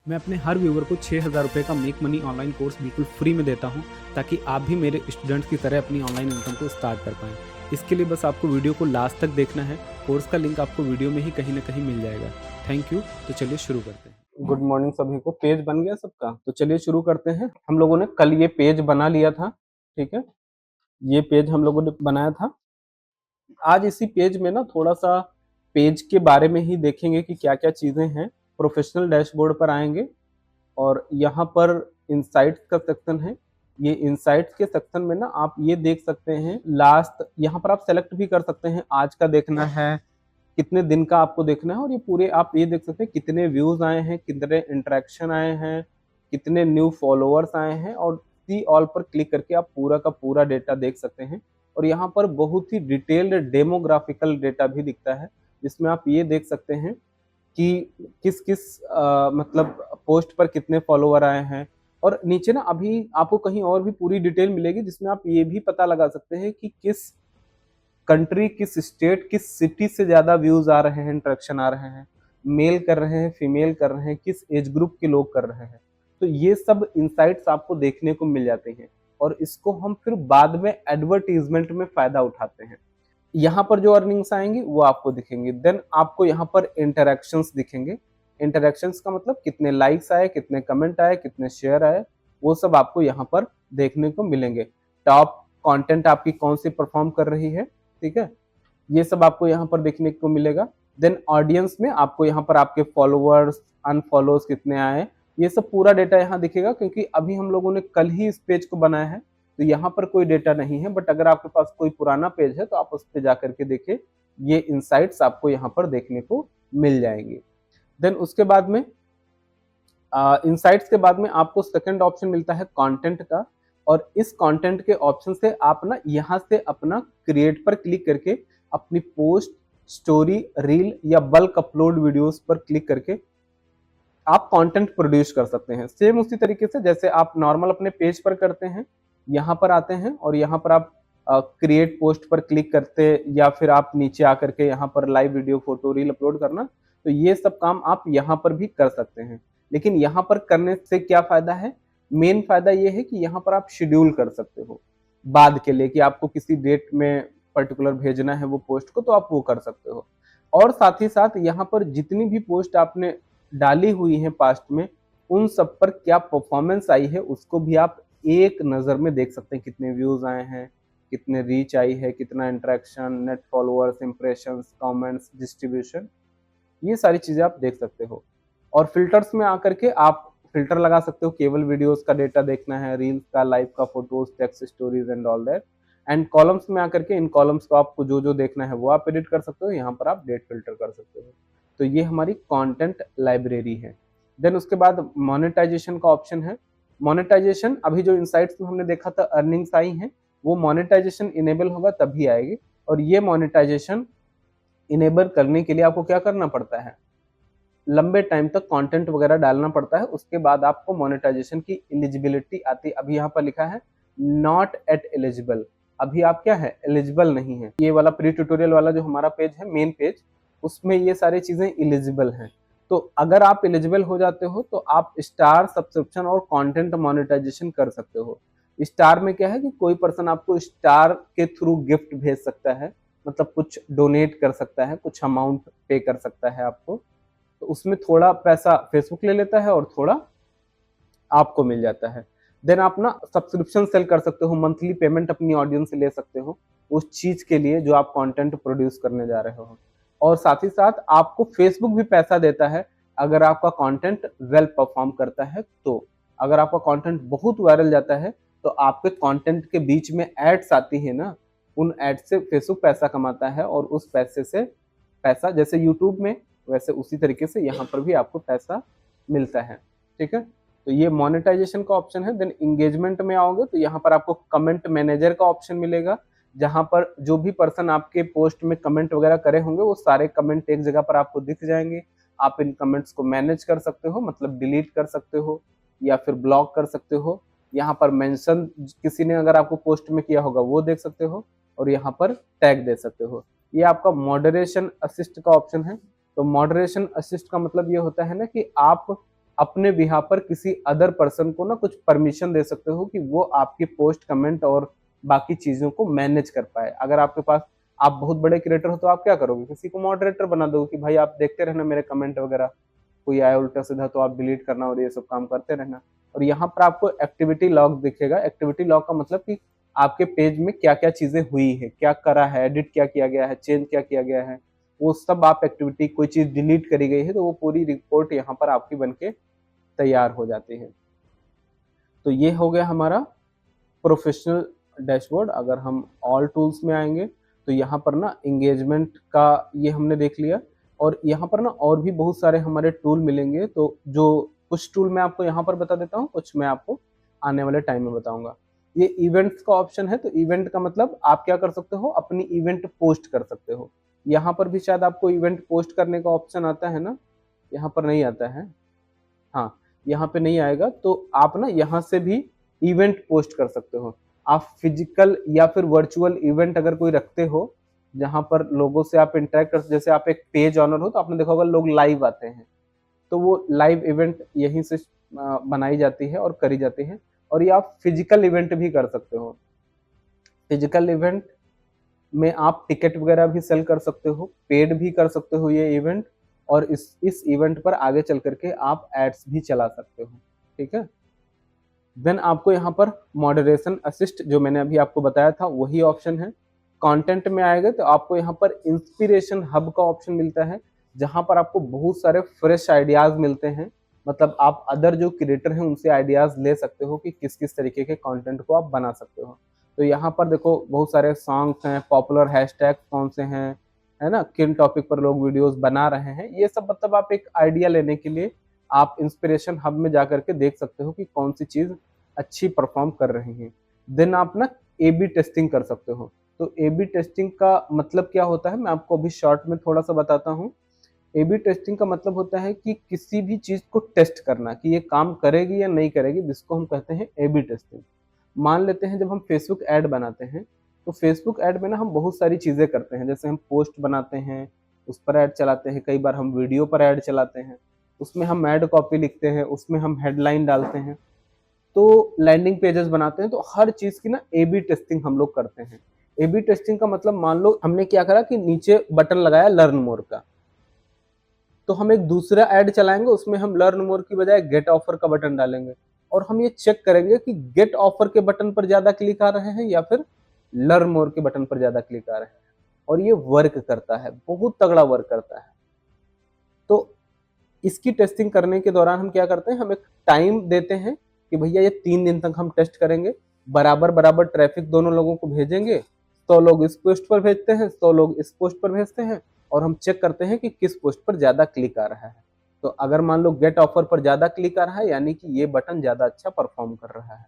मैं अपने हर व्यूवर को 6,000 रुपये का मेक मनी ऑनलाइन कोर्स बिल्कुल फ्री में देता हूं, ताकि आप भी मेरे स्टूडेंट्स की तरह अपनी ऑनलाइन इनकम को स्टार्ट कर पाएँ। इसके लिए बस आपको वीडियो को लास्ट तक देखना है। कोर्स का लिंक आपको वीडियो में ही कहीं न कहीं मिल जाएगा। Thank you. तो चलिए शुरू करते हैं। गुड मॉर्निंग सभी को। पेज बन गया सबका? तो चलिए शुरू करते हैं। हम लोगों ने कल ये पेज बना लिया था, ठीक है? ये पेज हम लोगों ने बनाया था। आज इसी पेज में ना थोड़ा-सा पेज के बारे में ही देखेंगे कि क्या-क्या चीज़ें हैं। प्रोफेशनल डैशबोर्ड पर आएँगे और यहाँ पर इनसाइट्स का सेक्शन है। ये इनसाइट्स के सेक्शन में ना आप ये देख सकते हैं लास्ट, यहाँ पर आप सेलेक्ट भी कर सकते हैं, आज का देखना है, कितने दिन का आपको देखना है, और ये पूरे आप ये देख सकते हैं कितने व्यूज आए हैं, कितने इंटरेक्शन आए हैं, कितने न्यू फॉलोअर्स आए हैं, और सी ऑल पर क्लिक करके आप पूरा का पूरा डेटा देख सकते हैं। और यहाँ पर बहुत ही डिटेल्ड डेमोग्राफिकल डेटा भी दिखता है, जिसमें आप ये देख सकते हैं कि किस किस मतलब पोस्ट पर कितने फॉलोवर आए हैं। और नीचे ना अभी आपको कहीं और भी पूरी डिटेल मिलेगी, जिसमें आप ये भी पता लगा सकते हैं कि किस कंट्री, किस स्टेट, किस सिटी से ज़्यादा व्यूज़ आ रहे हैं, इंटरेक्शन आ रहे हैं, मेल कर रहे हैं, फीमेल कर रहे हैं, किस एज ग्रुप के लोग कर रहे हैं। तो ये सब इनसाइट्स आपको देखने को मिल जाते हैं, और इसको हम फिर बाद में एडवर्टाइजमेंट में फ़ायदा उठाते हैं। यहाँ पर जो अर्निंग्स आएँगी वो आपको दिखेंगी। देन आपको यहाँ पर इंटरैक्शंस दिखेंगे। इंटरैक्शंस का मतलब कितने लाइक्स आए, कितने कमेंट आए, कितने शेयर आए, वो सब आपको यहाँ पर देखने को मिलेंगे। टॉप कंटेंट आपकी कौन सी परफॉर्म कर रही है, ठीक है? ये सब आपको यहाँ पर देखने को मिलेगा। देन ऑडियंस में आपको यहाँ पर आपके फॉलोवर्स, अनफॉलोज कितने आए, ये सब पूरा डेटा यहाँ दिखेगा, क्योंकि अभी हम लोगों ने कल ही इस पेज को बनाया है, तो यहाँ पर कोई डेटा नहीं है। बट अगर आपके पास कोई पुराना पेज है तो आप उस पे जाकर के देखिए, ये इनसाइट्स आपको यहाँ पर देखने को मिल जाएंगे। देन उसके बाद में इनसाइट्स के बाद में आपको सेकंड ऑप्शन मिलता है कंटेंट का, और इस कंटेंट के ऑप्शन से आप ना यहाँ से अपना क्रिएट पर क्लिक करके अपनी पोस्ट, स्टोरी, रील या बल्क अपलोड वीडियोस पर क्लिक करके आप कंटेंट प्रोड्यूस कर सकते हैं। सेम उसी तरीके से जैसे आप नॉर्मल अपने पेज पर करते हैं, यहाँ पर आते हैं और यहाँ पर आप क्रिएट पोस्ट पर क्लिक करते, या फिर आप नीचे आकर के यहाँ पर live video, photo, reel upload करना, तो ये सब काम आप यहाँ पर भी कर सकते हैं। लेकिन यहाँ पर करने से क्या फायदा है? मेन फायदा ये है कि यहाँ पर आप शेड्यूल कर सकते हो बाद के लिए, कि आपको किसी डेट में पर्टिकुलर भेजना है वो पोस्ट को, तो आप वो कर सकते हो। और साथ ही साथ यहाँ पर जितनी भी पोस्ट आपने डाली हुई है पास्ट में, उन सब पर क्या परफॉर्मेंस आई है उसको भी आप एक नज़र में देख सकते हैं। कितने व्यूज आए हैं, कितने रीच आई है, कितना interaction, net followers, impressions, comments, distribution, ये सारी चीजें आप देख सकते हो। और फिल्टर्स में आकर के आप फिल्टर लगा सकते हो, केवल वीडियोस का डेटा देखना है, रील्स का, लाइव का, photos, text, stories and all that. And columns में आकर के इन कॉलम्स को आपको जो जो देखना है वो आप एडिट कर सकते हो, यहाँ पर आप डेट फिल्टर कर सकते हो। तो ये हमारी कंटेंट लाइब्रेरी है। देन उसके बाद मोनेटाइजेशन का ऑप्शन है। मोनेटाइजेशन अभी जो इनसाइट्स में हमने देखा था अर्निंग्स आई हैं, वो मोनेटाइजेशन इनेबल होगा तभी आएगी। और ये मोनेटाइजेशन इनेबल करने के लिए आपको क्या करना पड़ता है? लंबे टाइम तक कंटेंट वगैरह डालना पड़ता है, उसके बाद आपको मोनेटाइजेशन की एलिजिबिलिटी आती है। अभी यहाँ पर लिखा है नॉट एट एलिजिबल, अभी आप क्या है, एलिजिबल नहीं है। ये वाला प्री ट्यूटोरियल वाला जो हमारा पेज है, मेन पेज, उसमें ये सारी चीजें एलिजिबल हैं। तो अगर आप एलिजिबल हो जाते हो तो आप स्टार, सब्सक्रिप्शन और कंटेंट मोनेटाइजेशन कर सकते हो। स्टार में क्या है कि कोई पर्सन आपको स्टार के थ्रू गिफ्ट भेज सकता है, मतलब कुछ डोनेट कर सकता है, कुछ अमाउंट पे कर सकता है आपको, तो उसमें थोड़ा पैसा फेसबुक ले लेता है और थोड़ा आपको मिल जाता है। देन आप ना सब्सक्रिप्शन सेल कर सकते हो, मंथली पेमेंट अपनी ऑडियंस से ले सकते हो उस चीज के लिए जो आप कंटेंट प्रोड्यूस करने जा रहे हो। और साथ ही साथ आपको फेसबुक भी पैसा देता है अगर आपका कंटेंट वेल परफॉर्म करता है। तो अगर आपका कंटेंट बहुत वायरल जाता है तो आपके कंटेंट के बीच में एड्स आती है ना, उन एड्स से फेसबुक पैसा कमाता है, और उस पैसे से पैसा जैसे यूट्यूब में, वैसे उसी तरीके से यहाँ पर भी आपको पैसा मिलता है, ठीक है? तो ये मोनेटाइजेशन का ऑप्शन है। देन इंगेजमेंट में आओगे तो यहाँ पर आपको कमेंट मैनेजर का ऑप्शन मिलेगा, जहाँ पर जो भी पर्सन आपके पोस्ट में कमेंट वगैरह करे होंगे वो सारे कमेंट एक जगह पर आपको दिख जाएंगे। आप इन कमेंट्स को मैनेज कर सकते हो, मतलब डिलीट कर सकते हो या फिर ब्लॉक कर सकते हो। यहाँ पर मेंशन किसी ने अगर आपको पोस्ट में किया होगा वो देख सकते हो, और यहाँ पर टैग दे सकते हो। ये आपका मॉडरेशन असिस्ट का ऑप्शन है। तो मॉडरेशन असिस्ट का मतलब ये होता है ना कि आप अपने बिहाफ पर किसी अदर पर्सन को ना कुछ परमिशन दे सकते हो कि वो आपकी पोस्ट, कमेंट और बाकी चीज़ों को मैनेज कर पाए। अगर आपके पास, आप बहुत बड़े क्रिएटर हो तो आप क्या करोगे? किसी को मॉडरेटर बना दोगे कि भाई आप देखते रहना मेरे कमेंट वगैरह, कोई आया उल्टा-सीधा तो आप डिलीट करना और ये सब काम करते रहना। और यहाँ पर आपको एक्टिविटी लॉग दिखेगा। एक्टिविटी लॉग का मतलब कि आपके पेज में क्या-क्या चीज़ें हुई है, क्या करा है, एडिट क्या किया गया है, चेंज क्या किया गया है, वो सब आप एक्टिविटी, कोई चीज़ डिलीट करी गई है तो वो पूरी रिपोर्ट यहाँ पर आपकी बन के तैयार हो जाती है। तो ये हो गया हमारा प्रोफेशनल डैशबोर्ड। अगर हम ऑल टूल्स में आएँगे तो यहाँ पर ना एंगेजमेंट का ये हमने देख लिया, और यहाँ पर ना और भी बहुत सारे हमारे टूल मिलेंगे। तो जो कुछ टूल मैं आपको यहाँ पर बता देता हूँ, कुछ मैं आपको आने वाले टाइम में बताऊँगा। ये इवेंट्स का ऑप्शन है, तो इवेंट का मतलब आप क्या कर सकते हो, अपनी इवेंट पोस्ट कर सकते हो। यहाँ पर भी शायद आपको इवेंट पोस्ट करने का ऑप्शन आता है ना? यहाँ पर नहीं आता है। हाँ, यहाँ पे नहीं आएगा, तो आप ना यहाँ से भी इवेंट पोस्ट कर सकते हो। आप फिजिकल या फिर वर्चुअल इवेंट अगर कोई रखते हो, जहाँ पर लोगों से आप इंटरेक्ट कर, जैसे आप एक पेज ओनर हो तो आपने देखा होगा लोग लाइव आते हैं, तो वो लाइव इवेंट यहीं से बनाई जाती है और करी जाती है। और ये आप फिजिकल इवेंट भी कर सकते हो। फिजिकल इवेंट में आप टिकट वगैरह भी सेल कर सकते हो, पेड भी कर सकते हो ये इवेंट, और इस इवेंट पर आगे चल करके आप एड्स भी चला सकते हो। ठीक है? देन आपको यहाँ पर मॉडरेशन असिस्ट, जो मैंने अभी आपको बताया था, वही ऑप्शन है। कंटेंट में आएगा तो आपको यहाँ पर इंस्पिरेशन हब का ऑप्शन मिलता है, जहाँ पर आपको बहुत सारे फ्रेश आइडियाज मिलते हैं। मतलब आप अदर जो क्रिएटर हैं उनसे आइडियाज ले सकते हो कि किस किस तरीके के कंटेंट को आप बना सकते हो। तो यहाँ पर देखो बहुत सारे सॉन्ग्स हैं, पॉपुलर हैशटैग कौन से हैं, है ना, किन टॉपिक पर लोग वीडियोस बना रहे हैं, ये सब मतलब आप एक आइडिया लेने के लिए आप इंस्पिरेशन हब में जाकर के देख सकते हो कि कौन सी चीज अच्छी परफॉर्म कर रही हैं। देन आप ना ए बी टेस्टिंग कर सकते हो। तो ए बी टेस्टिंग का मतलब क्या होता है, मैं आपको अभी शॉर्ट में थोड़ा सा बताता हूँ। ए बी टेस्टिंग का मतलब होता है कि किसी भी चीज को टेस्ट करना कि ये काम करेगी या नहीं करेगी, जिसको हम कहते हैं ए बी टेस्टिंग। मान लेते हैं जब हम फेसबुक ऐड बनाते हैं, तो फेसबुक ऐड में ना हम बहुत सारी चीजें करते हैं, जैसे हम पोस्ट बनाते हैं, उस पर ऐड चलाते हैं, कई बार हम वीडियो पर ऐड चलाते हैं, उसमें हम ऐड कॉपी लिखते हैं, उसमें हम हेडलाइन डालते हैं, तो लैंडिंग पेजेस बनाते हैं। तो हर चीज की ना ए बी टेस्टिंग हम लोग करते हैं। ए बी टेस्टिंग का मतलब, मान लो हमने क्या करा कि नीचे बटन लगाया लर्न मोर का, तो हम एक दूसरा ऐड चलाएंगे, उसमें हम लर्न मोर की बजाय गेट ऑफर का बटन डालेंगे, और हम ये चेक करेंगे कि गेट ऑफर के बटन पर ज्यादा क्लिक आ रहे हैं या फिर लर्न मोर के बटन पर ज्यादा क्लिक आ रहे हैं। और ये वर्क करता है, बहुत तगड़ा वर्क करता है। तो इसकी टेस्टिंग करने के दौरान हम क्या करते हैं, हम एक टाइम देते हैं कि भैया ये 3 दिन तक हम टेस्ट करेंगे, बराबर बराबर ट्रैफिक दोनों लोगों को भेजेंगे। 100 लोग इस पोस्ट पर भेजते हैं, 100 लोग इस पोस्ट पर भेजते हैं, और हम चेक करते हैं कि किस पोस्ट पर ज्यादा क्लिक आ रहा है। तो अगर मान लो गेट ऑफर पर ज्यादा क्लिक आ रहा है, यानी कि ये बटन ज्यादा अच्छा परफॉर्म कर रहा है,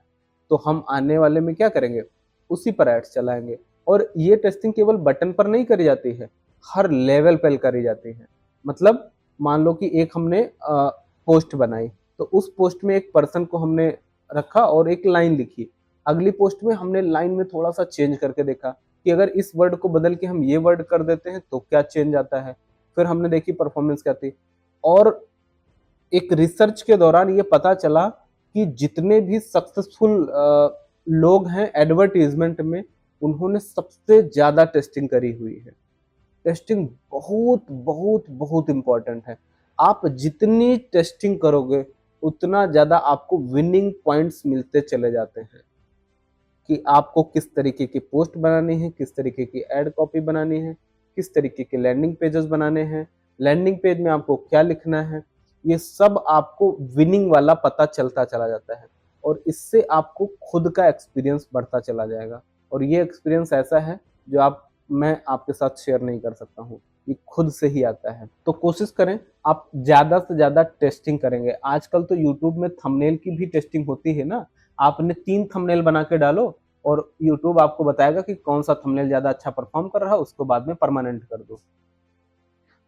तो हम आने वाले में क्या करेंगे, उसी पर एड्स चलाएंगे। और ये टेस्टिंग केवल बटन पर नहीं करी जाती है, हर लेवल पर करी जाती है। मतलब मान लो कि एक हमने पोस्ट बनाई, तो उस पोस्ट में एक पर्सन को हमने रखा और एक लाइन लिखी। अगली पोस्ट में हमने लाइन में थोड़ा सा चेंज करके देखा कि अगर इस वर्ड को बदल के हम ये वर्ड कर देते हैं तो क्या चेंज आता है। फिर हमने देखी परफॉर्मेंस क्या थी, और एक रिसर्च के दौरान ये पता चला कि जितने भी सक्सेसफुल लोग हैं एडवर्टीजमेंट में, उन्होंने सबसे ज्यादा टेस्टिंग करी हुई है। टेस्टिंग बहुत बहुत बहुत इंपॉर्टेंट है। आप जितनी टेस्टिंग करोगे उतना ज्यादा आपको विनिंग पॉइंट्स मिलते चले जाते हैं कि आपको किस तरीके की पोस्ट बनानी है, किस तरीके की एड कॉपी बनानी है, किस तरीके के लैंडिंग पेजेस बनाने हैं, लैंडिंग पेज में आपको क्या लिखना है, ये सब आपको विनिंग वाला पता चलता चला जाता है। और इससे आपको खुद का एक्सपीरियंस बढ़ता चला जाएगा। और ये एक्सपीरियंस ऐसा है जो मैं आपके साथ शेयर नहीं कर सकता हूँ, ये खुद से ही आता है। तो कोशिश करें आप ज्यादा से ज्यादा टेस्टिंग करेंगे। आजकल तो यूट्यूब में थंबनेल की भी टेस्टिंग होती है ना, आपने 3 थंबनेल बना के डालो और यूट्यूब आपको बताएगा कि कौन सा थंबनेल ज्यादा अच्छा परफॉर्म कर रहा है, उसको बाद में परमानेंट कर दो।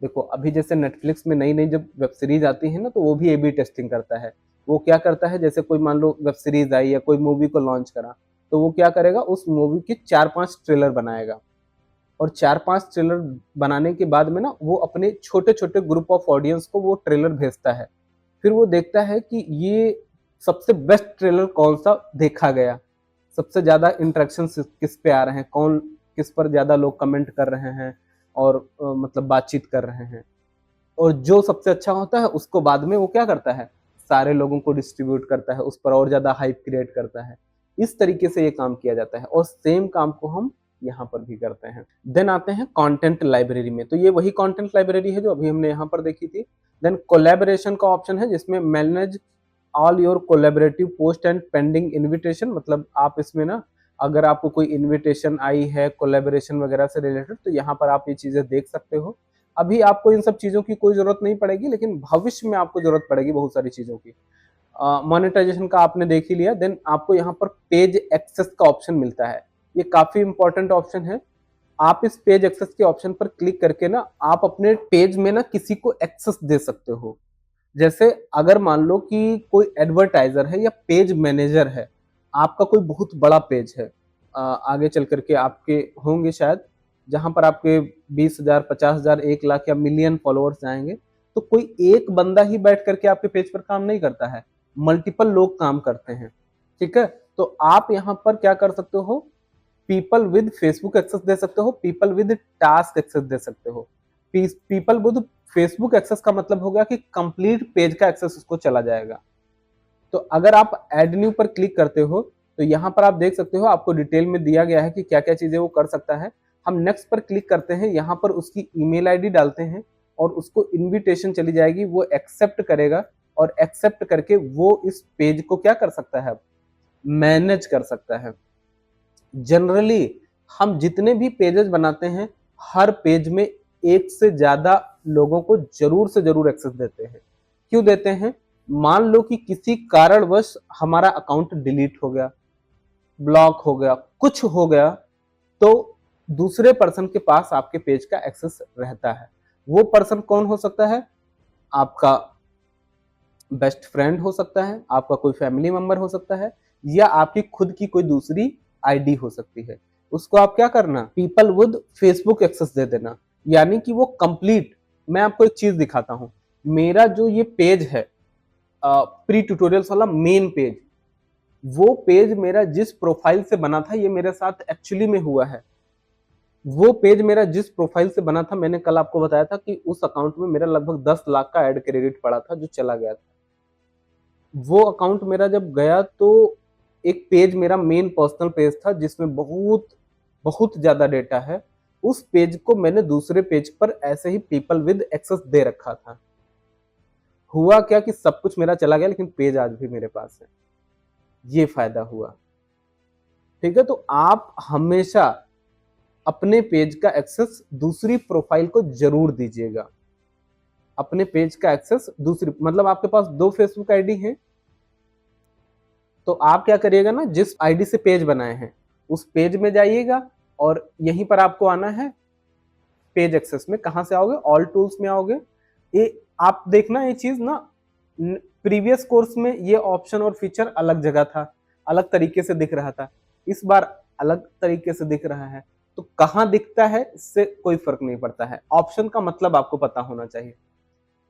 देखो अभी जैसे नेटफ्लिक्स में नई नई जब वेब सीरीज आती है ना, तो वो भी ए बी टेस्टिंग करता है। वो क्या करता है, जैसे कोई मान लो वेब सीरीज आई या कोई मूवी को लॉन्च करा, तो वो क्या करेगा, उस मूवी के 4-5 ट्रेलर बनाएगा, और 4-5 ट्रेलर बनाने के बाद में ना वो अपने छोटे छोटे ग्रुप ऑफ ऑडियंस को वो ट्रेलर भेजता है। फिर वो देखता है कि ये सबसे बेस्ट ट्रेलर कौन सा देखा गया, सबसे ज्यादा इंटरेक्शन किस पे आ रहे हैं, कौन किस पर ज्यादा लोग कमेंट कर रहे हैं और मतलब बातचीत कर रहे हैं, और जो सबसे अच्छा होता है उसको बाद में वो क्या करता है, सारे लोगों को डिस्ट्रीब्यूट करता है, उस पर और ज्यादा हाइप क्रिएट करता है। इस तरीके से ये काम किया जाता है और सेम काम को हम यहाँ पर भी करते हैं। देन आते हैं कंटेंट लाइब्रेरी में, तो ये वही कंटेंट लाइब्रेरी है जो अभी हमने यहाँ पर देखी थी। देन कोलैबोरेशन का ऑप्शन है जिसमें manage all your collaborative post and pending invitation, मतलब आप इसमें ना अगर आपको कोई इनविटेशन आई है कोलैबोरेशन वगैरह से रिलेटेड तो यहाँ पर आप ये चीजें देख सकते हो। अभी आपको इन सब चीजों की कोई जरूरत नहीं पड़ेगी, लेकिन भविष्य में आपको जरूरत पड़ेगी बहुत सारी चीजों की। मोनेटाइजेशन का आपने देख ही लिया। देन आपको यहाँ पर पेज एक्सेस का ऑप्शन मिलता है, ये काफी इंपॉर्टेंट ऑप्शन है। आप इस पेज एक्सेस के ऑप्शन पर क्लिक करके ना आप अपने पेज में ना किसी को एक्सेस दे सकते हो। जैसे अगर मान लो कि कोई एडवर्टाइजर है या पेज मैनेजर है, आपका कोई बहुत बड़ा पेज है, आगे चल करके आपके होंगे शायद, जहां पर आपके 20,000, 50,000, 1 लाख या मिलियन फॉलोअर्स जाएंगे, तो कोई एक बंदा ही बैठ करके आपके पेज पर काम नहीं करता है, मल्टीपल लोग काम करते हैं। ठीक है, तो आप यहाँ पर क्या कर सकते हो, पीपल विद फेसबुक एक्सेस दे सकते हो, पीपल विद टास्क एक्सेस दे सकते हो। पीपल विद फेसबुक एक्सेस का मतलब हो गया कि कंप्लीट पेज का एक्सेस उसको चला जाएगा। तो अगर आप ऐड न्यू पर क्लिक करते हो तो यहाँ पर आप देख सकते हो आपको डिटेल में दिया गया है कि क्या क्या चीजें वो कर सकता है। हम नेक्स्ट पर क्लिक करते हैं, यहाँ पर उसकी ईमेल आईडी डालते हैं और उसको इनविटेशन चली जाएगी, वो एक्सेप्ट करेगा और एक्सेप्ट करके वो इस पेज को क्या कर सकता है, मैनेज कर सकता है। जनरली हम जितने भी पेजेस बनाते हैं हर पेज में एक से ज्यादा लोगों को जरूर से जरूर एक्सेस देते हैं। क्यों देते हैं, मान लो कि किसी कारणवश हमारा अकाउंट डिलीट हो गया, ब्लॉक हो गया, कुछ हो गया, तो दूसरे पर्सन के पास आपके पेज का एक्सेस रहता है। वो पर्सन कौन हो सकता है, आपका बेस्ट फ्रेंड हो सकता है, आपका कोई फैमिली मेंबर हो सकता है, या आपकी खुद की कोई दूसरी आईडी हो सकती है। उसको आप क्या करना, पीपल विद फेसबुक एक्सेस दे देना, यानी कि वो कंप्लीट। मैं आपको एक चीज दिखाता हूं, मेरा जो ये पेज है प्री ट्यूटोरियल्स वाला मेन पेज, वो पेज मेरा जिस प्रोफाइल से बना था, ये मेरे साथ एक्चुअली में हुआ है। वो पेज मेरा जिस प्रोफाइल से बना था, मैंने कल आपको बताया था कि उस अकाउंट में मेरा लगभग 10 लाख का ऐड क्रेडिट पड़ा था जो चला गया था। वो अकाउंट मेरा जब गया तो एक पेज मेरा मेन पर्सनल पेज था जिसमें बहुत बहुत ज्यादा डेटा है, उस पेज को मैंने दूसरे पेज पर ऐसे ही पीपल विद एक्सेस दे रखा था। हुआ क्या कि सब कुछ मेरा चला गया लेकिन पेज आज भी मेरे पास है, ये फायदा हुआ। ठीक है, तो आप हमेशा अपने पेज का एक्सेस दूसरी प्रोफाइल को जरूर दीजिएगा। अपने पेज का एक्सेस दूसरी, मतलब आपके पास 2 फेसबुक आईडी है, तो आप क्या करिएगा ना, जिस आईडी से पेज बनाए हैं उस पेज में जाइएगा और यहीं पर आपको आना है पेज एक्सेस में। कहां से आओगे, ऑल टूल्स में आओगे। ये आप देखना, ये चीज ना प्रीवियस कोर्स में ये ऑप्शन और फीचर अलग जगह था, अलग तरीके से दिख रहा था, इस बार अलग तरीके से दिख रहा है। तो कहां दिखता है इससे कोई फर्क नहीं पड़ता है, ऑप्शन का मतलब आपको पता होना चाहिए।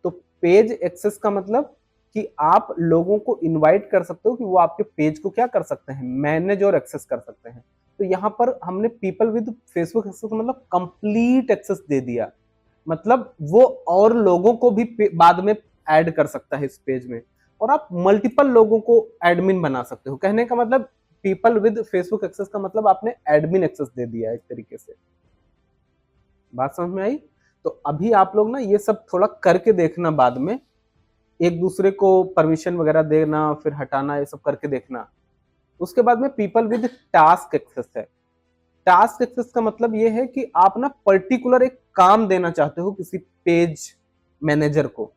तो पेज एक्सेस का मतलब कि आप लोगों को इनवाइट कर सकते हो कि वो आपके पेज को क्या कर सकते हैं, मैनेज और एक्सेस कर सकते हैं। तो यहाँ पर हमने पीपल विद फेसबुक एक्सेस मतलब कंप्लीट एक्सेस दे दिया, मतलब वो और लोगों को भी बाद में ऐड कर सकता है इस पेज में, और आप मल्टीपल लोगों को एडमिन बना सकते हो। कहने का मतलब पीपल विद फेसबुक एक्सेस का मतलब आपने एडमिन एक्सेस दे दिया एक तरीके से। बात समझ में आई? तो अभी आप लोग ना ये सब थोड़ा करके देखना, बाद में एक दूसरे को परमिशन वगैरह देना फिर हटाना, ये सब करके देखना। उसके बाद में पीपल विद टास्क एक्सेस है। टास्क एक्सेस का मतलब ये है कि आप ना पर्टिकुलर एक काम देना चाहते हो किसी पेज मैनेजर को।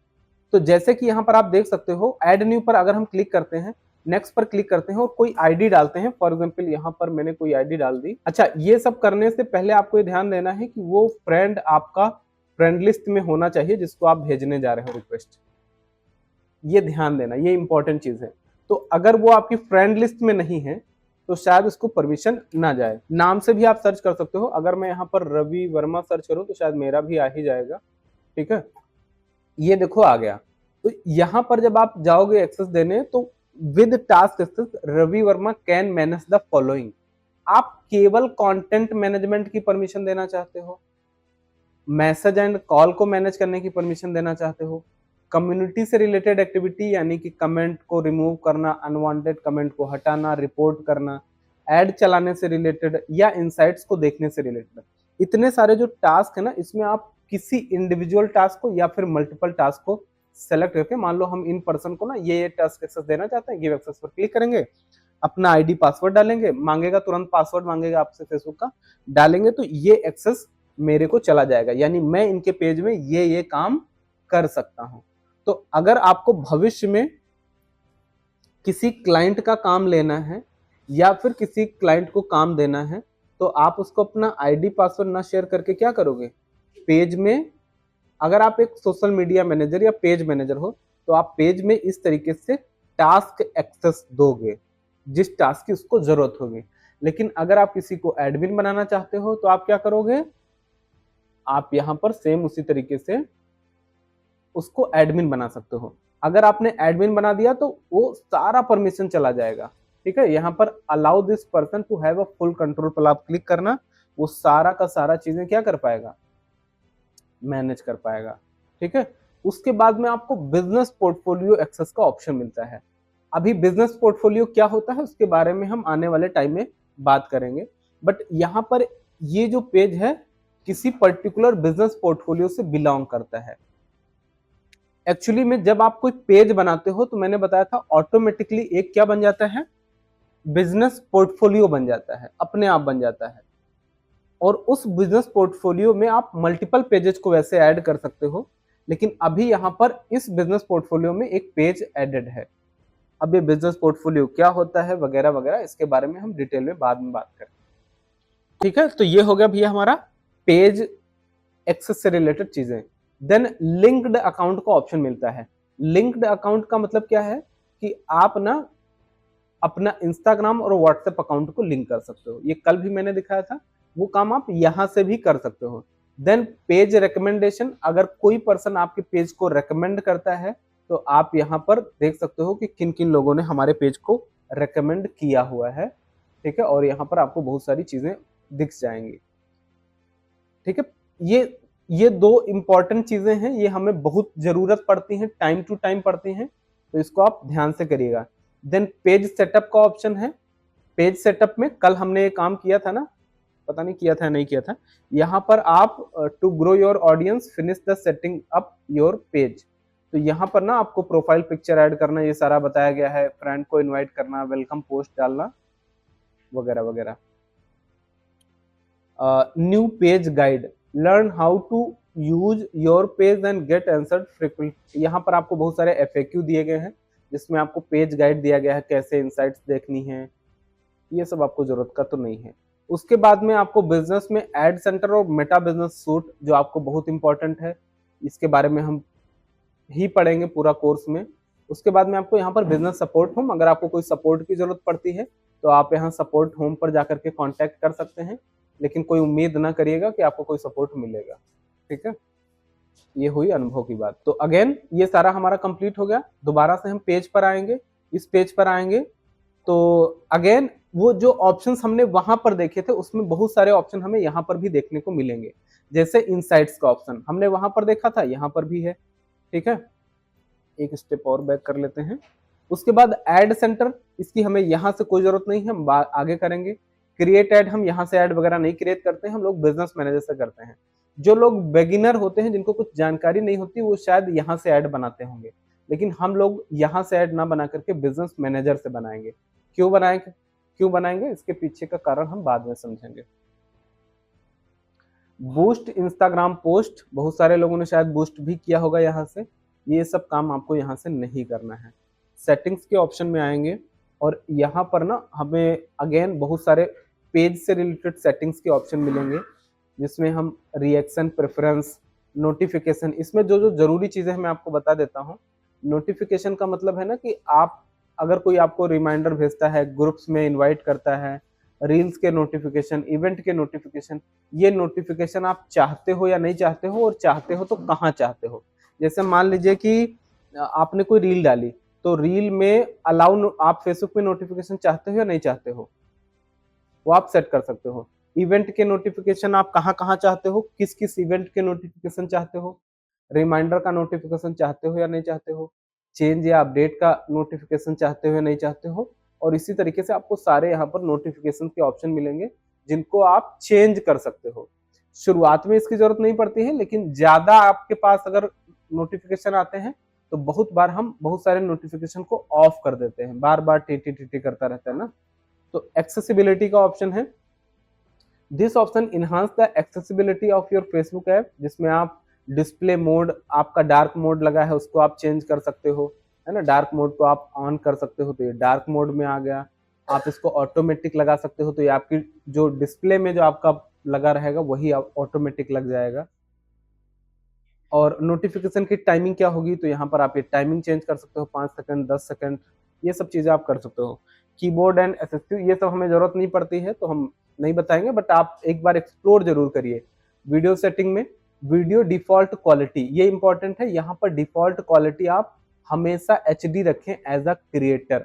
तो जैसे कि यहाँ पर आप देख सकते हो, ऐड न्यू पर अगर हम क्लिक करते हैं, नेक्स्ट पर क्लिक करते हैं और कोई आईडी डालते हैं, फॉर एग्जांपल यहाँ पर मैंने कोई आईडी डाल दी। अच्छा, ये सब करने से पहले आपको ये ध्यान देना है कि वो फ्रेंड आपका फ्रेंड लिस्ट में होना चाहिए जिसको आप भेजने जा रहे हो रिक्वेस्ट, ये ध्यान देना, ये इंपॉर्टेंट चीज है। तो अगर वो आपकी फ्रेंड लिस्ट में नहीं है तो शायद उसको परमिशन ना जाए। नाम से भी आप सर्च कर सकते हो, अगर मैं यहाँ पर रवि वर्मा सर्च करूं तो शायद मेरा भी आ ही जाएगा। ठीक है, ये देखो आ गया। तो यहाँ पर जब आप जाओगे एक्सेस देने, तो with task access Ravi Varma can manage the following. आप केवल कंटेंट मैनेजमेंट की परमिशन देना चाहते हो, मैसेज एंड कॉल को मैनेज करने की परमिशन देना चाहते हो, कम्युनिटी से रिलेटेड एक्टिविटी यानी कि कमेंट को रिमूव करना, अनवांटेड कमेंट को हटाना, रिपोर्ट करना, एड चलाने से रिलेटेड या इनसाइट्स को देखने से रिलेटेड, इतने सारे जो टास्क है ना, इसमें आप किसी इंडिविजुअल टास्क को या फिर मल्टीपल टास्क को सेलेक्ट करके, मान लो हम इन पर्सन को ना ये टास्क एक्सेस देना चाहते हैं, गिव एक्सेस पर क्लिक करेंगे, अपना आईडी पासवर्ड डालेंगे, मांगेगा तुरंत पासवर्ड मांगेगा आपसे फेसबुक का, डालेंगे तो ये एक्सेस मेरे को चला जाएगा, यानी मैं इनके पेज में ये काम कर सकता हूं। तो अगर आपको भविष्य में किसी क्लाइंट का काम लेना है या फिर किसी क्लाइंट को काम देना है, तो आप उसको अपना आईडी पासवर्ड ना शेयर करके क्या करोगे, पेज में, अगर आप एक सोशल मीडिया मैनेजर या पेज मैनेजर हो, तो आप पेज में इस तरीके से टास्क एक्सेस दोगे जिस टास्क की उसको जरूरत होगी। लेकिन अगर आप किसी को एडमिन बनाना चाहते हो, तो आप क्या करोगे, आप यहां पर सेम उसी तरीके से उसको एडमिन बना सकते हो। अगर आपने एडमिन बना दिया तो वो सारा परमिशन चला जाएगा, ठीक है। यहाँ पर allow this person to have a full control पर आप क्लिक करना, वो सारा का सारा चीजें क्या कर पाएगा, मैनेज कर पाएगा, ठीक है। उसके बाद में आपको बिजनेस पोर्टफोलियो एक्सेस का ऑप्शन मिलता है। अभी बिजनेस पोर्टफोलियो क्या होता है उसके बारे में हम आने वाले टाइम में बात करेंगे, बट यहाँ पर ये जो पेज है किसी पर्टिकुलर बिजनेस पोर्टफोलियो से बिलोंग करता है। एक्चुअली में जब आप कोई पेज बनाते हो तो मैंने बताया था ऑटोमेटिकली एक क्या बन जाता है, बिजनेस पोर्टफोलियो बन जाता है, अपने आप बन जाता है। और उस बिजनेस पोर्टफोलियो में आप मल्टीपल पेजेस को वैसे ऐड कर सकते हो, लेकिन अभी यहाँ पर इस बिजनेस पोर्टफोलियो में एक पेज एडेड है। अब ये बिजनेस पोर्टफोलियो क्या होता है वगैरह वगैरह, इसके बारे में हम डिटेल में बाद में बात करेंगे, ठीक है। तो ये हो गया भैया हमारा पेज एक्सेस से रिलेटेड चीजें। देन लिंक्ड अकाउंट का ऑप्शन मिलता है। लिंक्ड अकाउंट का मतलब क्या है कि आप ना अपना इंस्टाग्राम और व्हाट्सएप अकाउंट को लिंक कर सकते हो, ये कल भी मैंने दिखाया था, वो काम आप यहां से भी कर सकते हो। देन पेज रिकमेंडेशन, अगर कोई पर्सन आपके पेज को रेकमेंड करता है तो आप यहाँ पर देख सकते हो कि किन किन लोगों ने हमारे पेज को रेकमेंड किया हुआ है, ठीक है। और यहाँ पर आपको बहुत सारी चीजें दिख जाएंगी, ठीक है। ये दो इंपॉर्टेंट चीजें हैं, ये हमें बहुत जरूरत पड़ती हैं, टाइम टू टाइम पड़ती हैं, तो इसको आप ध्यान से करिएगा। देन पेज सेटअप का ऑप्शन है। पेज सेटअप में कल हमने ये काम किया था ना, पता नहीं किया था या नहीं किया था। यहाँ पर आप to grow your audience finish the setting up your page, तो यहाँ पर ना आपको प्रोफाइल पिक्चर ऐड करना, ये सारा बताया गया है, फ्रेंड को इनवाइट करना, वेलकम पोस्ट डालना वगैरह वगैरह। New page guide, learn how to use your page and get answered frequent. यहाँ पर आपको बहुत सारे FAQ दिए गए हैं जिसमें आपको पेज गाइड दिया गया है, कैसे इनसाइट्स देखनी है, ये सब आपको जरूरत का तो नहीं है। उसके बाद में आपको बिजनेस में एड सेंटर और मेटा बिजनेस सूट, जो आपको बहुत इंपॉर्टेंट है, इसके बारे में हम ही पढ़ेंगे पूरा कोर्स में। उसके बाद में आपको यहाँ पर बिजनेस सपोर्ट होम, अगर आपको कोई सपोर्ट की जरूरत पड़ती है तो आप यहाँ सपोर्ट होम पर जाकर के कांटेक्ट कर सकते हैं, लेकिन कोई उम्मीद ना करिएगा कि आपको कोई सपोर्ट मिलेगा, ठीक है। ये हुई अनुभव की बात। तो अगेन ये सारा हमारा कंप्लीट हो गया। दोबारा से हम पेज पर आएंगे, इस पेज पर आएंगे तो अगेन वो जो ऑप्शंस हमने वहां पर देखे थे उसमें बहुत सारे ऑप्शन हमें यहाँ पर भी देखने को मिलेंगे। जैसे इनसाइट्स का ऑप्शन हमने वहां पर देखा था, यहाँ पर भी है, ठीक है। एक स्टेप और बैक कर लेते हैं। उसके बाद एड सेंटर, इसकी हमें यहाँ से कोई जरूरत नहीं है, हम आगे करेंगे। क्रिएट एड, हम यहाँ से एड वगैरह नहीं क्रिएट करते हैं, हम लोग बिजनेस मैनेजर से करते हैं। जो लोग बिगिनर होते हैं, जिनको कुछ जानकारी नहीं होती, वो शायद यहाँ से ऐड बनाते होंगे, लेकिन हम लोग यहाँ से ऐड ना बना करके बिजनेस मैनेजर से बनाएंगे। क्यों बनाएंगे इसके पीछे का कारण हम बाद में समझेंगे। बूस्ट इंस्टाग्राम पोस्ट, बहुत सारे लोगों ने शायद बूस्ट भी किया होगा यहाँ से, ये सब काम आपको यहाँ से नहीं करना है। सेटिंग्स के ऑप्शन में आएंगे और यहाँ पर ना हमें अगेन बहुत सारे पेज से रिलेटेड सेटिंग्स के ऑप्शन मिलेंगे, जिसमें हम रिएक्शन, प्रेफरेंस, नोटिफिकेशन, इसमें जो जो जरूरी चीजें हैं मैं आपको बता देता हूँ। नोटिफिकेशन का मतलब है ना कि आप अगर कोई आपको रिमाइंडर भेजता है, ग्रुप्स में इनवाइट करता है, रील्स के नोटिफिकेशन, इवेंट के नोटिफिकेशन, ये नोटिफिकेशन आप चाहते हो या नहीं चाहते हो, और चाहते हो तो कहाँ चाहते हो। जैसे मान लीजिए कि आपने कोई रील डाली, तो रील में अलाउ आप फेसबुक में नोटिफिकेशन चाहते हो या नहीं चाहते हो, वो आप सेट कर सकते हो। इवेंट के नोटिफिकेशन आप कहाँ-कहाँ चाहते हो, किस-किस इवेंट के नोटिफिकेशन चाहते हो, रिमाइंडर का नोटिफिकेशन चाहते हो या नहीं चाहते हो, चेंज या अपडेट का नोटिफिकेशन चाहते हो या नहीं चाहते हो, और इसी तरीके से आपको सारे यहाँ पर नोटिफिकेशन के ऑप्शन मिलेंगे, जिनको आप चेंज कर सकते हो। शुरुआत में इसकी ज़रूरत नहीं पड़ती है, लेकिन ज़्यादा आपके पास अगर नोटिफिकेशन आते हैं, तो बहुत बार हम बहुत सारे नोटिफिकेशन को ऑफ कर देते हैं, बार-बार टी-टी करता रहता है ना। तो एक्सेसिबिलिटी का ऑप्शन है। This option enhance the accessibility of your Facebook app, जिसमें आप डिस्प्ले मोड, आपका डार्क मोड लगा है उसको आप चेंज कर सकते हो, है ना। डार्क मोड को आप ऑन कर सकते हो, तो ये डार्क मोड में आ गया। आप इसको ऑटोमेटिक लगा सकते हो, तो ये आपकी जो डिस्प्ले में जो आपका लगा रहेगा वही ऑटोमेटिक लग जाएगा। और नोटिफिकेशन की टाइमिंग क्या होगी, तो यहाँ पर आप ये टाइमिंग चेंज कर सकते हो, 5 सेकंड, 10 सेकंड, ये सब चीज़ें आप कर सकते हो। कीबोर्ड एंड असिस्टिव ये सब हमें ज़रूरत नहीं पड़ती है, तो हम नहीं बताएँगे, बट आप एक बार एक्सप्लोर ज़रूर करिए। वीडियो सेटिंग में वीडियो डिफ़ॉल्ट क्वालिटी ये इम्पोर्टेंट है, यहाँ पर डिफ़ॉल्ट क्वालिटी आप हमेशा एचडी रखें एज़ अ क्रिएटर।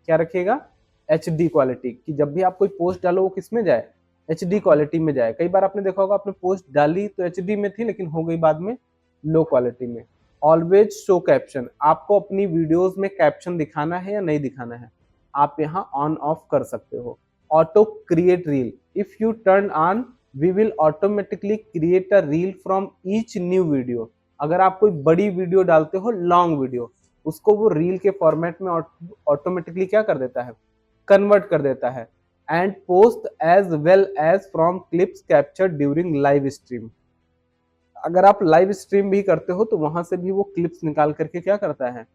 क्या रखिएगा? एचडी क्वालिटी, कि जब भी आप कोई पोस्ट डालो वो किसमें जाए? एचडी क्वालिटी में जाए। कई बार आपने देखा होगा आपने पोस्ट डाली तो एचडी में थी, लेकिन हो गई बाद में लो क्वालिटी में। ऑलवेज शो कैप्शन, आपको अपनी वीडियोस में कैप्शन दिखाना है या नहीं दिखाना है, आप यहाँ ऑन ऑफ कर सकते हो। Auto create reel, if you turn on we will automatically create a reel from each new video. अगर आप कोई बड़ी वीडियो डालते हो, लॉन्ग वीडियो, उसको वो रील के फॉर्मेट में ऑटोमेटिकली क्या कर देता है, कन्वर्ट कर देता है। And post as well as from clips captured during live stream. अगर आप लाइव स्ट्रीम भी करते हो तो वहां से भी वो क्लिप्स निकाल करके क्या करता है,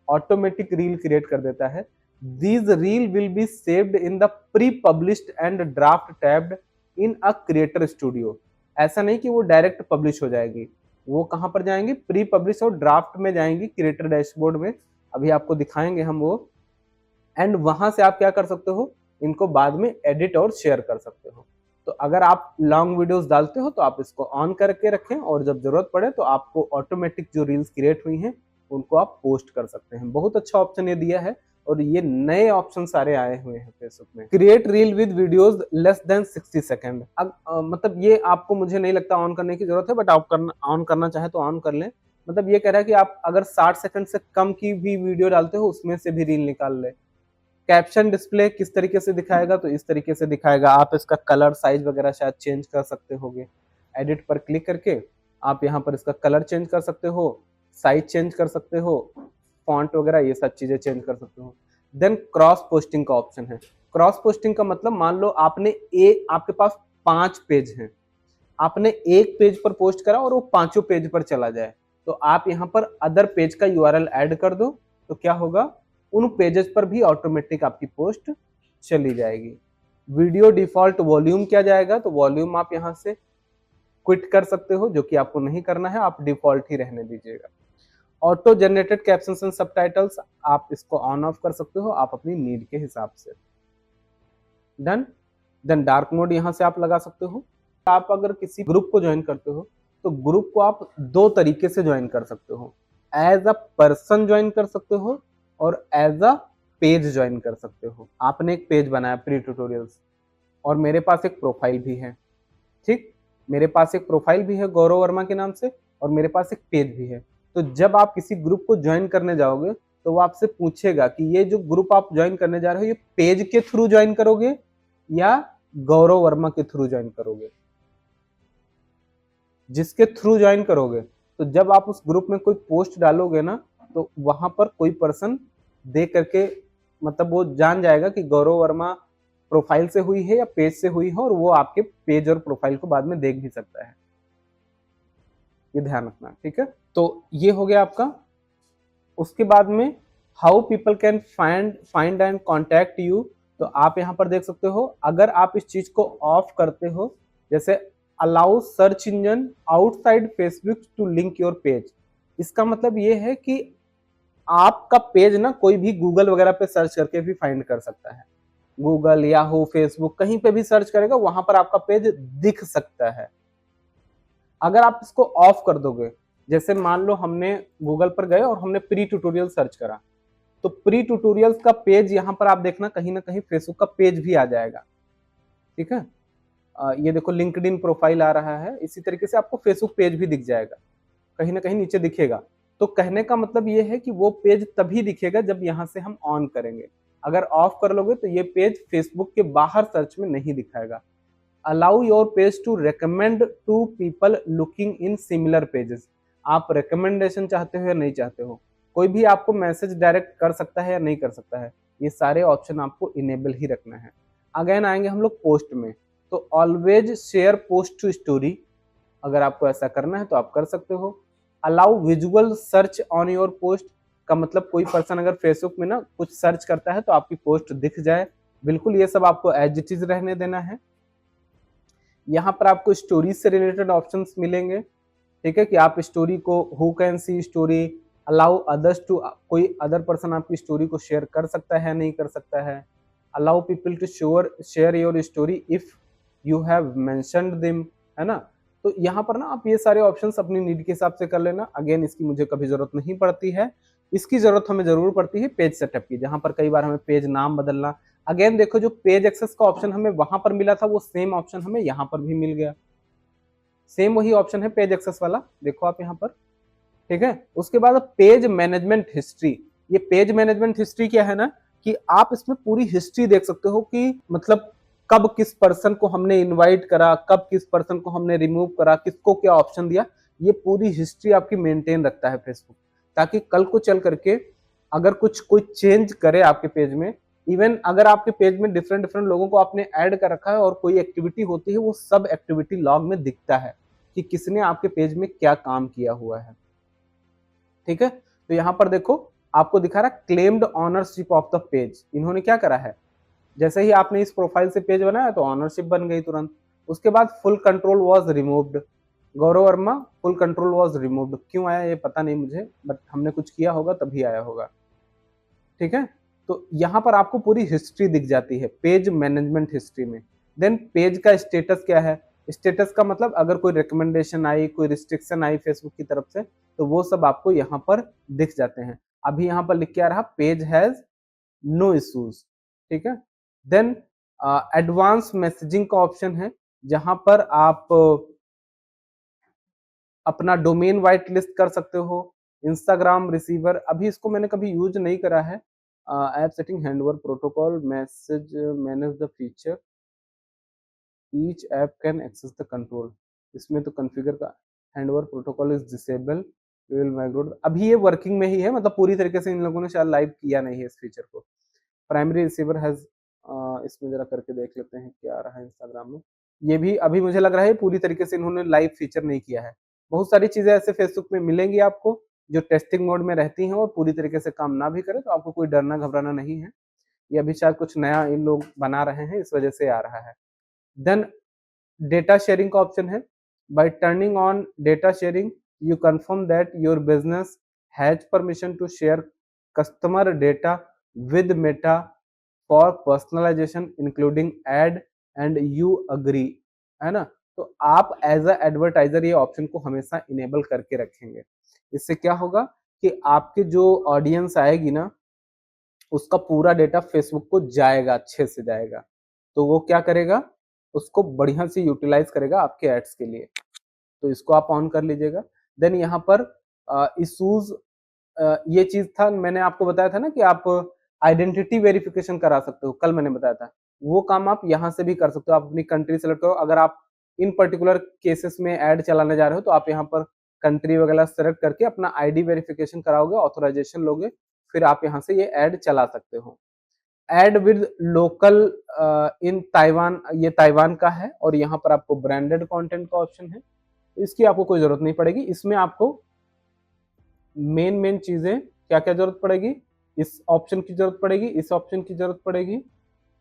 ऑटोमेटिक रील क्रिएट कर देता है। These reel will be saved in the pre published and draft tabbed in a creator studio. ऐसा नहीं कि वो डायरेक्ट पब्लिश हो जाएगी, वो कहां पर जाएंगी, प्री पब्लिश और ड्राफ्ट में जाएंगी, क्रिएटर डैशबोर्ड में, अभी आपको दिखाएंगे हम वो। एंड वहां से आप क्या कर सकते हो, इनको बाद में एडिट और शेयर कर सकते हो। तो अगर आप लॉन्ग वीडियोस डालते हो तो आप इसको ऑन करके रखें, और जब जरूरत पड़े तो आपको ऑटोमेटिक जो रील्स क्रिएट हुई हैं उनको आप पोस्ट कर सकते हैं। बहुत अच्छा ऑप्शन ये दिया है, और ये नए ऑप्शन सारे आए हुए हैं फेसबुक में। Create reel with videos less than 60 second. अब मतलब ये आपको, मुझे नहीं लगता ऑन करने की जरूरत है, बट आप ऑन करना चाहे तो ऑन कर लें। मतलब ये कह रहा है कि आप अगर 60 सेकंड से कम की भी वीडियो डालते हो उसमें से भी रील निकाल ले। कैप्शन डिस्प्ले किस तरीके से दिखाएगा, तो इस तरीके से दिखाएगा। आप इसका कलर साइज वगैरह शायद चेंज कर सकते होगे। एडिट पर क्लिक करके आप यहाँ पर इसका कलर चेंज कर सकते हो, साइज चेंज कर सकते हो, फॉन्ट वगैरह ये सब चीजें चेंज कर सकते हो। देन क्रॉस पोस्टिंग का ऑप्शन है। क्रॉस पोस्टिंग का मतलब, मान लो आपके पास 5 पेज हैं, आपने एक पेज पर पोस्ट करा और वो पांचों पेज पर चला जाए, तो आप यहाँ पर अदर पेज का यूआरएल ऐड कर दो, तो क्या होगा, उन पेजेस पर भी ऑटोमेटिक आपकी पोस्ट चली जाएगी। वीडियो डिफॉल्ट वॉल्यूम क्या जाएगा, तो वॉल्यूम आप यहाँ से क्विट कर सकते हो, जो कि आपको नहीं करना है, आप डिफॉल्ट ही रहने दीजिएगा। Auto generated captions and subtitles, आप इसको ऑन ऑफ कर सकते हो, आप अपनी नीड के हिसाब से। डन। देन डार्क मोड यहाँ से आप लगा सकते हो। आप अगर किसी ग्रुप को ज्वाइन करते हो तो ग्रुप को आप 2 तरीके से ज्वाइन कर सकते हो। एज अ पर्सन ज्वाइन कर सकते हो और एज अ पेज ज्वाइन कर सकते हो। आपने एक पेज बनाया प्री ट्यूटोरियल्स, और मेरे पास एक प्रोफाइल भी है, ठीक, मेरे पास एक प्रोफाइल भी है गौरव वर्मा के नाम से, और मेरे पास एक पेज भी है। तो जब आप किसी ग्रुप को ज्वाइन करने जाओगे तो वो आपसे पूछेगा कि ये जो ग्रुप आप ज्वाइन करने जा रहे हो, ये पेज के थ्रू ज्वाइन करोगे या गौरव वर्मा के थ्रू ज्वाइन करोगे। जिसके थ्रू ज्वाइन करोगे, तो जब आप उस ग्रुप में कोई पोस्ट डालोगे ना, तो वहां पर कोई पर्सन देख करके, मतलब वो जान जाएगा कि गौरव वर्मा प्रोफाइल से हुई है या पेज से हुई है, और वो आपके पेज और प्रोफाइल को बाद में देख भी सकता है। ये ध्यान रखना, ठीक है। तो ये हो गया आपका। उसके बाद में how people can find and contact you, तो आप यहाँ पर देख सकते हो, अगर आप इस चीज को ऑफ करते हो, जैसे allow search engine outside Facebook to link your page, इसका मतलब ये है कि आपका पेज ना कोई भी गूगल वगैरह पे सर्च करके भी फाइंड कर सकता है। गूगल, याहू, फेसबुक, कहीं पे भी सर्च करेगा, वहां पर आपका पेज दिख सकता है। अगर आप इसको ऑफ कर दोगे जैसे मान लो हमने गूगल पर गए और हमने प्री ट्यूटोरियल सर्च करा, तो प्री ट्यूटोरियल्स का पेज यहाँ पर आप देखना कहीं ना कहीं फेसबुक का पेज भी आ जाएगा। ठीक है, ये देखो लिंक्डइन प्रोफाइल आ रहा है, इसी तरीके से आपको फेसबुक पेज भी दिख जाएगा, कहीं ना कहीं नीचे दिखेगा। तो कहने का मतलब ये है कि वो पेज तभी दिखेगा जब यहाँ से हम ऑन करेंगे। अगर ऑफ कर लोगे तो ये पेज फेसबुक के बाहर सर्च में नहीं दिखाएगा। Allow your page to recommend to people looking in similar pages. आप रिकमेंडेशन चाहते हो या नहीं चाहते हो, कोई भी आपको मैसेज डायरेक्ट कर सकता है या नहीं कर सकता है, ये सारे ऑप्शन आपको इनेबल ही रखना है। अगेन आएंगे हम लोग पोस्ट में, तो always share post to story, अगर आपको ऐसा करना है तो आप कर सकते हो। Allow visual search on your post, का मतलब कोई पर्सन अगर फेसबुक में ना कुछ सर्च करता है तो आपकी पोस्ट दिख जाए, बिल्कुल ये सब आपको एज इट इज रहने देना है। यहाँ पर आपको स्टोरीज से रिलेटेड ऑप्शंस मिलेंगे, ठीक है, कि आप स्टोरी को who can see story, allow others to, कोई अदर पर्सन आपकी स्टोरी को शेयर कर सकता है नहीं कर सकता है। Allow people to share your story if you have mentioned them, है ना। तो यहाँ पर ना आप ये सारे ऑप्शंस अपनी नीड के हिसाब से कर लेना। अगेन इसकी मुझे कभी जरूरत नहीं पड़ती है, इसकी जरूरत हमें जरूर पड़ती है पेज सेटअप की, जहां पर कई बार हमें पेज नाम बदलना। अगेन देखो जो पेज एक्सेस का ऑप्शन हमें वहां पर मिला था वो सेम ऑप्शन हमें यहाँ पर भी मिल गया, सेम वही ऑप्शन है पेज एक्सेस वाला, देखो आप यहाँ पर, ठीक है। उसके बाद पेज मैनेजमेंट हिस्ट्री, ये पेज मैनेजमेंट हिस्ट्री क्या है ना, कि आप इसमें पूरी हिस्ट्री देख सकते हो कि मतलब कब किस पर्सन को हमने इनवाइट करा, कब किस पर्सन को हमने रिमूव करा, किसको क्या ऑप्शन दिया, ये पूरी हिस्ट्री आपकी मेंटेन रखता है फेसबुक, ताकि कल को चल करके अगर कुछ कोई चेंज करे आपके पेज में, इवन अगर आपके पेज में डिफरेंट डिफरेंट लोगों को आपने ऐड कर रखा है और कोई एक्टिविटी होती है, वो सब एक्टिविटी लॉग में दिखता है कि किसने आपके पेज में क्या काम किया हुआ है, ठीक है। तो यहाँ पर देखो आपको दिखा रहा है claimed ownership of the page, इन्होंने क्या करा है, जैसे ही आपने इस प्रोफाइल से पेज बनाया तो ऑनरशिप बन गई तुरंत। उसके बाद full control was removed, Gaurav Verma full control was removed, क्यों आया ये पता नहीं मुझे, बट हमने कुछ किया होगा तभी आया होगा, ठीक है। तो यहाँ पर आपको पूरी हिस्ट्री दिख जाती है पेज मैनेजमेंट हिस्ट्री में। देन पेज का स्टेटस क्या है, स्टेटस का मतलब अगर कोई रिकमेंडेशन आई, कोई रिस्ट्रिक्शन आई फेसबुक की तरफ से, तो वो सब आपको यहाँ पर दिख जाते हैं। अभी यहाँ पर लिख के आ रहा पेज हैज नो इश्यूज, ठीक है। देन एडवांस मैसेजिंग का ऑप्शन है, जहां पर आप अपना डोमेन वाइट लिस्ट कर सकते हो। इंस्टाग्राम रिसीवर, अभी इसको मैंने कभी यूज नहीं करा है। App setting handover protocol message manage the feature each app can access the control, इसमें तो कॉन्फ़िगर का handover protocol is disable, we will migrate, अभी ये वर्किंग में ही है, मतलब पूरी तरीके से इन लोगों ने शायद लाइव किया नहीं है इस फीचर को। प्राइमरी रिसीवर हैज, इसमें जरा करके देख लेते हैं क्या आ रहा है इंस्टाग्राम में, ये भी अभी मुझे लग रहा है पूरी तरीके से इन्होंने लाइव फीचर नहीं किया है। बहुत सारी चीजें ऐसे फेसबुक में मिलेंगी आपको जो टेस्टिंग मोड में रहती हैं और पूरी तरीके से काम ना भी करे, तो आपको कोई डरना घबराना नहीं है, ये अभी शायद कुछ नया इन लोग बना रहे हैं इस वजह से आ रहा है। देन डेटा शेयरिंग का ऑप्शन है, by turning on data sharing you confirm that your business has permission to share customer data with Meta for personalisation including ad and you agree, है ना। तो आप एज अ एडवर्टाइजर ये option को हमेशा enable करके रखेंगे, इससे क्या होगा कि आपके जो ऑडियंस आएगी ना उसका पूरा डेटा फेसबुक को जाएगा, अच्छे से जाएगा, तो वो क्या करेगा, उसको बढ़िया से यूटिलाइज करेगा आपके एड्स के लिए, तो इसको आप ऑन कर लीजिएगा। देन यहाँ पर इशूज, ये चीज था मैंने आपको बताया था ना कि आप आइडेंटिटी वेरिफिकेशन करा सकते हो, कल मैंने बताया था, वो काम आप यहाँ से भी कर सकते हो। आप अपनी कंट्री सेलेक्ट करो, अगर आप इन पर्टिकुलर केसेस में ऐड चलाने जा रहे हो तो आप यहाँ पर कंट्री वगैरह सेलेक्ट करके अपना आईडी वेरिफिकेशन कराओगे, ऑथराइजेशन लोगे, फिर आप यहाँ से ये ऐड चला सकते हो। Ad with local in Taiwan, ये ताइवान का है, और यहाँ पर आपको ब्रांडेड कंटेंट का ऑप्शन है, इसकी आपको कोई जरूरत नहीं पड़ेगी। इसमें आपको मेन चीजें क्या क्या जरूरत पड़ेगी, इस ऑप्शन की जरूरत पड़ेगी, इस ऑप्शन की जरूरत पड़ेगी,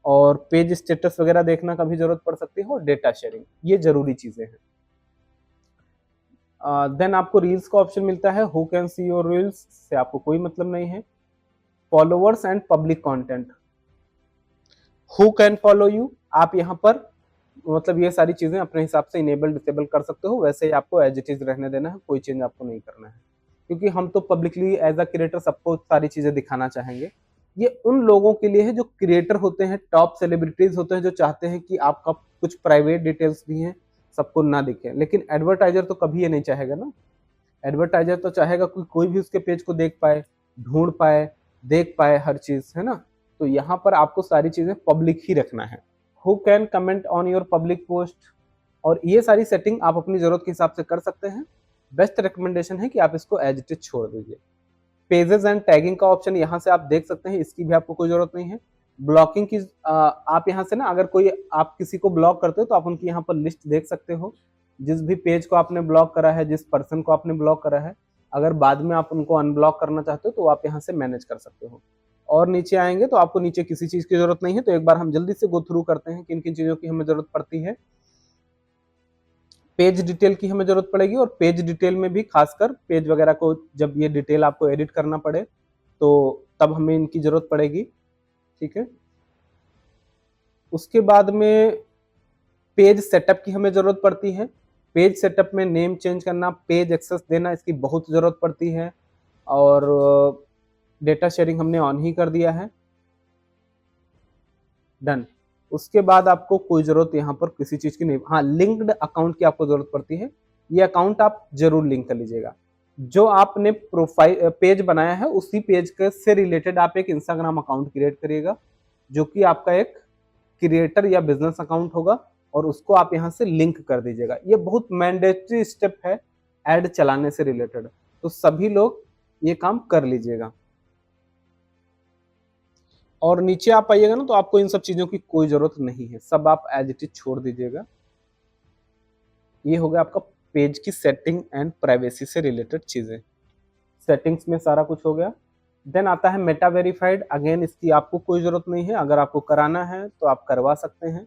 और पेज स्टेटस वगैरह देखना का भी जरूरत पड़ सकती है, और डेटा शेयरिंग, ये जरूरी चीजें हैं। देन आपको रील्स का ऑप्शन मिलता है, who can see your reels से आपको कोई मतलब नहीं है। Followers and public content, who can follow you, आप यहाँ पर मतलब ये सारी चीज़ें अपने हिसाब से इनेबल डिसेबल कर सकते हो, वैसे ही आपको एज इट इज़ रहने देना है, कोई चेंज आपको नहीं करना है। क्योंकि हम तो पब्लिकली एज अ क्रिएटर सबको सारी चीज़ें दिखाना चाहेंगे। ये उन लोगों के लिए है जो क्रिएटर होते हैं, टॉप सेलिब्रिटीज़ होते हैं, जो चाहते हैं कि आपका कुछ प्राइवेट डिटेल्स भी हैं, सबको ना दिखे। लेकिन एडवर्टाइज़र तो कभी ये नहीं चाहेगा ना। एडवर्टाइज़र तो चाहेगा कि कोई भी उसके पेज को देख पाए, ढूँढ पाए, देख पाए हर चीज़, है ना? तो यहाँ पर आपको सारी चीज़ें पब्लिक ही रखना है। हू can comment on your public post, और ये सारी सेटिंग आप अपनी ज़रूरत के हिसाब से कर सकते हैं। बेस्ट रिकमेंडेशन है कि आप इसको एज इट इज़ छोड़ दीजिए। पेजेस एंड टैगिंग का ऑप्शन यहाँ से आप देख सकते हैं, इसकी भी आपको कोई ज़रूरत नहीं है। ब्लॉकिंग की आप यहाँ से ना, अगर कोई आप किसी को ब्लॉक करते हो तो आप उनकी यहाँ पर लिस्ट देख सकते हो। जिस भी पेज को आपने ब्लॉक करा है, जिस पर्सन को आपने ब्लॉक करा है, अगर बाद में आप उनको अनब्लॉक करना चाहते हो तो आप यहाँ से मैनेज कर सकते हो। और नीचे आएंगे तो आपको नीचे किसी चीज़ की ज़रूरत नहीं है। तो एक बार हम जल्दी से गो थ्रू करते हैं किन किन चीज़ों की हमें ज़रूरत पड़ती है। पेज डिटेल की हमें ज़रूरत पड़ेगी, और पेज डिटेल में भी खासकर पेज वगैरह को जब ये डिटेल आपको एडिट करना पड़े तो तब हमें इनकी ज़रूरत पड़ेगी, ठीक है। उसके बाद में पेज सेटअप की हमें ज़रूरत पड़ती है। पेज सेटअप में नेम चेंज करना, पेज एक्सेस देना, इसकी बहुत ज़रूरत पड़ती है। और डेटा शेयरिंग हमने ऑन ही कर दिया है, डन। उसके बाद आपको कोई ज़रूरत यहाँ पर किसी चीज़ की नहीं। हाँ, लिंक्ड अकाउंट की आपको ज़रूरत पड़ती है। ये अकाउंट आप जरूर लिंक कर लीजिएगा। जो आपने प्रोफाइल पेज बनाया है उसी पेज के से रिलेटेड आप एक इंस्टाग्राम अकाउंट क्रिएट करिएगा, जो कि आपका एक क्रिएटर या बिजनेस अकाउंट होगा, और उसको आप यहाँ से लिंक कर दीजिएगा। ये बहुत मैंडेटरी स्टेप है ऐड चलाने से रिलेटेड, तो सभी लोग ये काम कर लीजिएगा। और नीचे आप आइएगा ना तो आपको इन सब चीज़ों की कोई ज़रूरत नहीं है, सब आप एज इट इज छोड़ दीजिएगा। ये हो गया आपका पेज की सेटिंग एंड प्राइवेसी से रिलेटेड चीज़ें। सेटिंग्स में सारा कुछ हो गया। देन आता है मेटा वेरीफाइड। अगेन इसकी आपको कोई ज़रूरत नहीं है, अगर आपको कराना है तो आप करवा सकते हैं,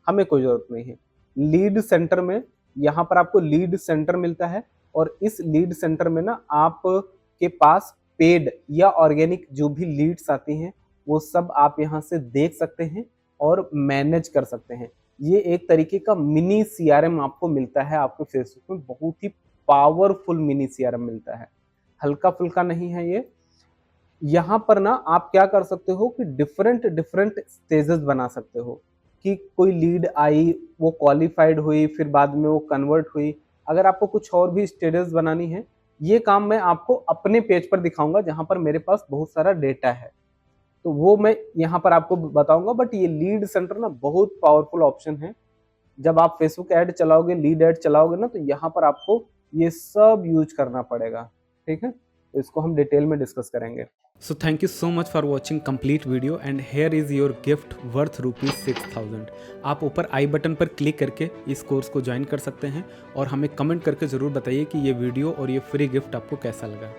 हमें कोई ज़रूरत नहीं है। लीड सेंटर में यहाँ पर आपको लीड सेंटर मिलता है, और इस लीड सेंटर में ना आप के पास पेड या ऑर्गेनिक जो भी लीड्स आती हैं वो सब आप यहाँ से देख सकते हैं और मैनेज कर सकते हैं। ये एक तरीके का मिनी सीआरएम आपको मिलता है आपके फेसबुक में, बहुत ही पावरफुल मिनी सीआरएम मिलता है, हल्का फुल्का नहीं है ये। यहाँ पर ना आप क्या कर सकते हो कि डिफरेंट डिफरेंट स्टेजेस बना सकते हो, कि कोई लीड आई, वो क्वालिफाइड हुई, फिर बाद में वो कन्वर्ट हुई। अगर आपको कुछ और भी स्टेटस बनानी है, ये काम मैं आपको अपने पेज पर दिखाऊंगा जहाँ पर मेरे पास बहुत सारा डेटा है, तो वो मैं यहाँ पर आपको बताऊंगा। बट ये लीड सेंटर ना बहुत पावरफुल ऑप्शन है। जब आप फेसबुक ऐड चलाओगे, लीड ऐड चलाओगे ना, तो यहाँ पर आपको ये सब यूज करना पड़ेगा, ठीक है। तो इसको हम डिटेल में डिस्कस करेंगे। So thank you so much for watching complete video and here is your gift worth ₹6000। आप ऊपर आई बटन पर क्लिक करके इस कोर्स को ज्वाइन कर सकते हैं, और हमें कमेंट करके ज़रूर बताइए कि ये वीडियो और ये फ्री गिफ्ट आपको कैसा लगा।